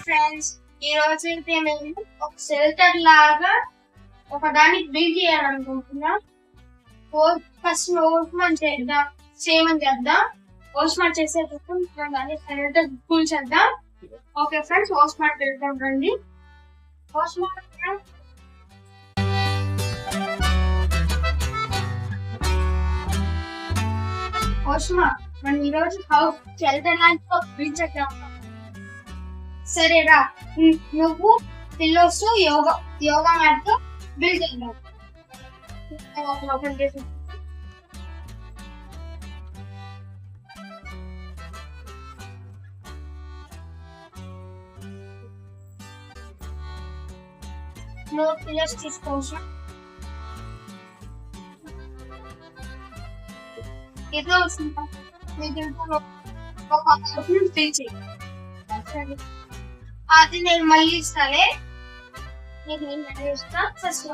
Friends, ఈ రోజు అయితే మేము ఒక షెల్టర్ లాగా ఒక దానికి బిల్డ్ చేయాలనుకుంటున్నాం. ఫస్ట్ ఓస్మాన్ చేద్దాం, సేమని చేద్దాం. ఓస్మాన్ చేసేటప్పుడు దాన్ని షెల్టర్ కూల్చేద్దాం. ఓకే ఫ్రెండ్స్, ఓస్మాన్ వెళ్దాం రండి. ఓస్మాన్ మనం ఈరోజు హౌస్ షెల్టర్ లాంటి బిల్డ్ చేద్దాం. సరేరా, నువ్వు పిల్లోస్ యోగా మ్యాట్ తో బిల్డ్ చేద్దాం. ఓపెన్ చేసి మూడు పిల్లర్స్ తీసుకోవచ్చు. ఏదో వస్తుందా అది నేను మళ్ళీ ఇస్తానే. నీకు నేను మళ్ళీ ఇస్తా. ఫస్ట్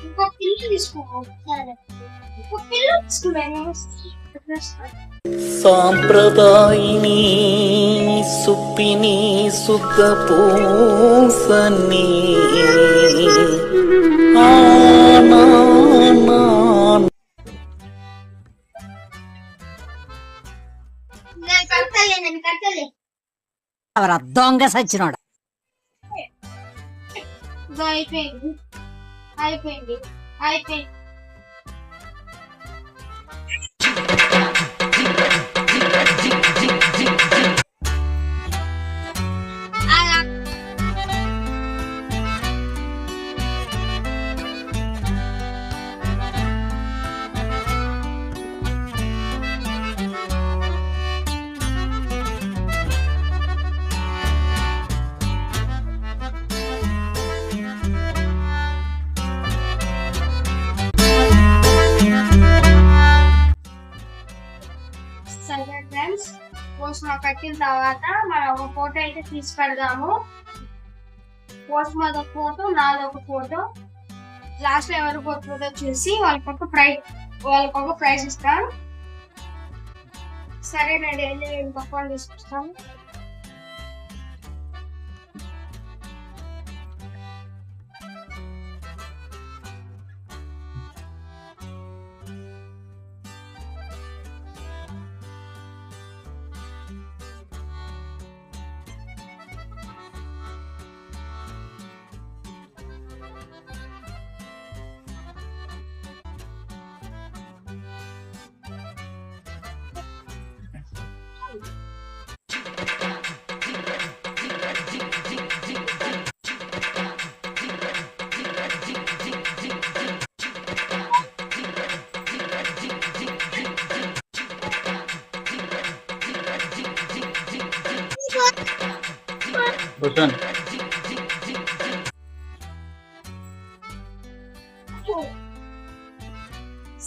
ఇంకో పిల్లు తీసుకోవాలి. సాంప్రదాయిని సుప్పిని సుఖ పూసని దొంగ సచ్చినోడ. అయిపోయింది అయిపోయింది అయిపోయింది. పోస్మా కట్టిన తర్వాత మనం ఒక ఫోటో అయితే తీసి పెడదాము. పోస్మాది ఒక ఫోటో, నాది ఒక ఫోటో. లాస్ట్ లో ఎవరు ఫోటో చూసి వాళ్ళకొక ప్రైజ్ ఇస్తాం. సరే నేను వెళ్ళి ఇంకొక ఫోన్ తీసుకొస్తాను.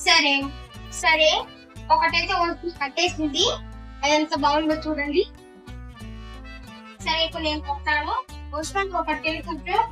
సరే సరే, ఒకటైతే కట్టేసింది. అది ఎంత బాగుందో చూడండి. సరే, ఇప్పుడు నేను కొట్టాను. ఉస్మాన్ ఒక టెలికాప్టర్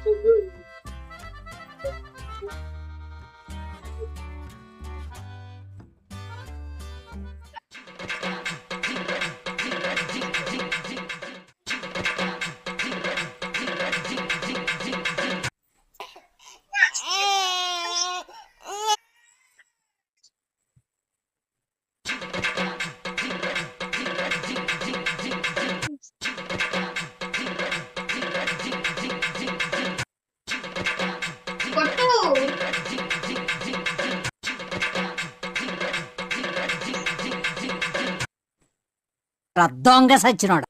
కొట్టు. దొంగ సచ్చినోడు.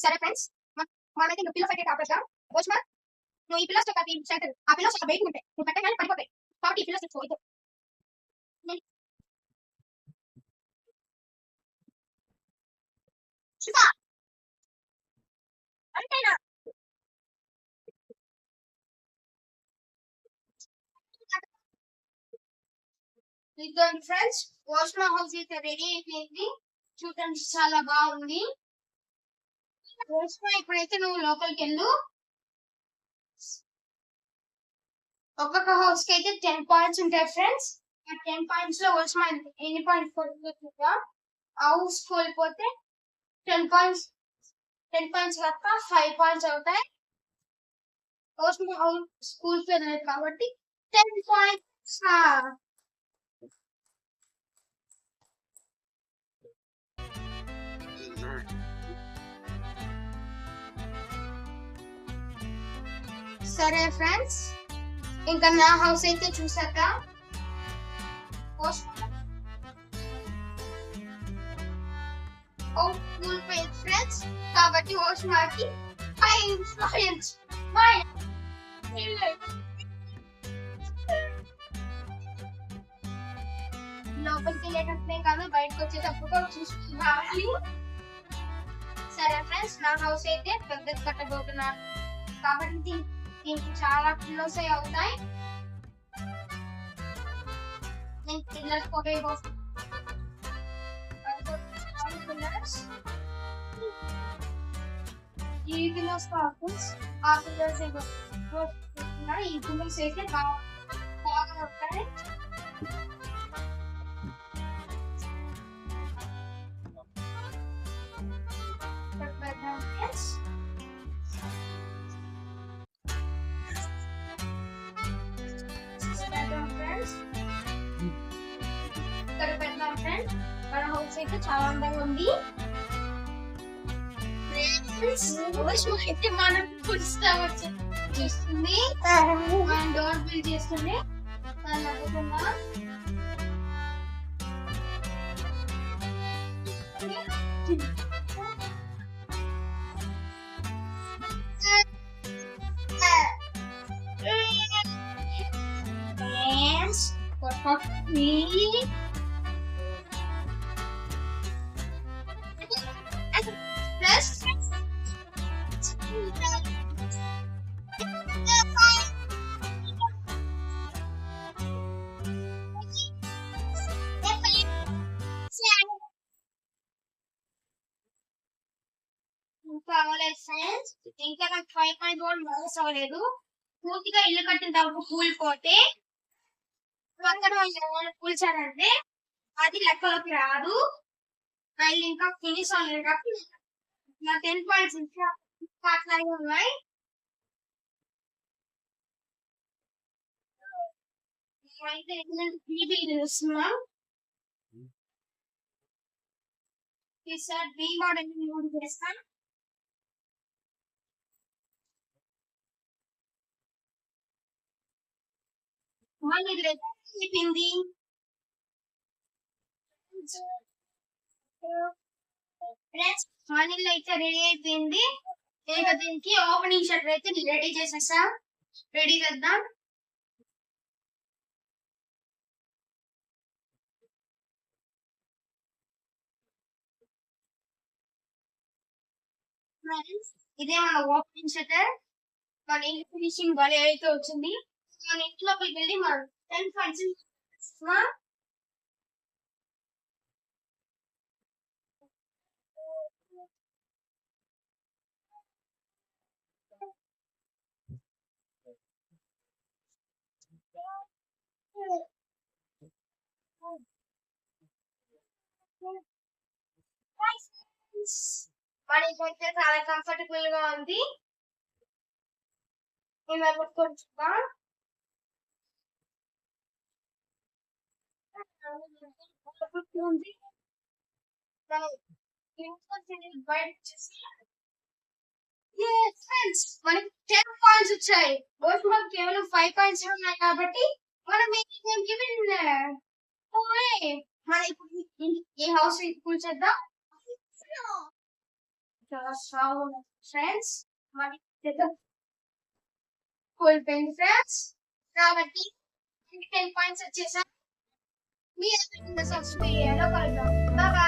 సరే ఫ్రెండ్స్, మనమైతే ఇంకా పిల్లో ఫైట్ ఆపేద్దాం. ఓష్మా, నువ్వు ఈ పిల్లోస్ ఒక షర్ట్, ఆ పిల్లోస్ ఒక వెయిట్ ఉంటాయి, నువ్వు పెట్టగానే పడిపోతాయి. కాబట్టి ఈ పిల్లోస్ తెచ్చుకో. అంతేనా? ఇదిగోండి ఫ్రెండ్స్, ఓష్మా హౌస్ అయితే రెడీ అయిపోయింది. చూడండి చాలా బాగుంది. ఓష్మా, ఇప్పుడైతే నువ్వు లోపలికి వెళ్ళు. ఒక్కొక్క హౌస్ కి అయితే 10 పాయింట్స్ ఉంటాయి ఫ్రెండ్స్. ఆ 10 పాయింట్స్ లో ఓష్మా ఎన్ని పాయింట్స్ కోల్పోతుందా? హౌస్ కోల్పోతే 10 పాయింట్స్, 10 పాయింట్స్ కాక 5 పాయింట్స్ అవుతాయి. ఓష్మా హౌస్ స్కూల్ వెళ్ళలేదు కాబట్టి 10 పాయింట్స్. సరే ఫ్రెండ్స్, ఇంకా నా హౌస్ అయితే చూసాక స్కూల్ ఫ్రెండ్స్ కాబట్టి ఓష్మాకి 5 పాయింట్స్. లోపలికి వెళ్ళేటప్పుడే కాదు, బయటకు వచ్చేటప్పుడు కూడా చూసుకోవాలి. సరే ఫ్రెండ్స్, నా హౌస్ అయితే పెద్దది కట్టబోతున్నాను కాబట్టి దీనికి చాలా పిల్లోస్ అవుతాయి. నేను పిల్లర్స్ ఒక ఈ పిల్లోస్ కాకుండా ఆ పిల్లోస్ ఈ పిల్లోస్ అయితే బాగా ఉంటాయి. మన హౌస్ అయితే చాలా అందంగా ఉంది. అయితే మనం చూస్తుంది, మనం డోర్ బిల్ చేస్తుంది. ఇంకా నాకు 5.1 మైనస్ అవ్వలేదు. పూర్తిగా ఇల్లు కట్టిన తర్వాత కూలిపోతే పక్కన కూల్చారంటే అది లెక్కలోకి రాదు. నా ఇల్లు ఇంకా ఫినిష్ అవ్వలేదు కాబట్టి నా 10 పాయింట్స్ ఇంకా అట్లాగే ఉన్నాయి. అయితే బీబీ చూస్తున్నాం. ఈసారి బీ మోడల్ కూడా చేస్తాం. అయిపోయింది. మనీళ్ళు అయితే రెడీ అయిపోయింది. ఇంకా దీనికి ఓపెనింగ్ షట్టర్ అయితే రెడీ చేసేసా. రెడీ చేద్దాం. ఇదే మన ఓపెనింగ్ షట్టర్. మన ఇంటి ఫినిషింగ్ భలే అయితే వచ్చింది. మన ఇంట్లోకి వెళ్ళి మనం 10 పాయింట్స్ మనకైతే చాలా కంఫర్టబుల్ గా ఉంది. ఇలా పెట్టుకోవచ్చుగా. ఉంది. మనం ఇంకొంచెం బయట వచ్చేసి ఫ్రెండ్స్ మనకి 10 పాయింట్స్ వచ్చాయి. బోస్ మాకు కేవలం 5 పాయింట్స్ ఉన్నాయి కాబట్టి మనం మన ఇప్పుడు ఈ హౌస్ కూల్చేద్దాం. చాలా స్ట్రాంగ్ ఉంది ఫ్రెండ్స్. మరి కోల్పోయింది ఫ్రెండ్స్. కాబట్టి 10 పాయింట్స్ వచ్చేసాం. మీ సబ్స్క్రైబ్ చేయాలో కలుద్దాం. బాయ్.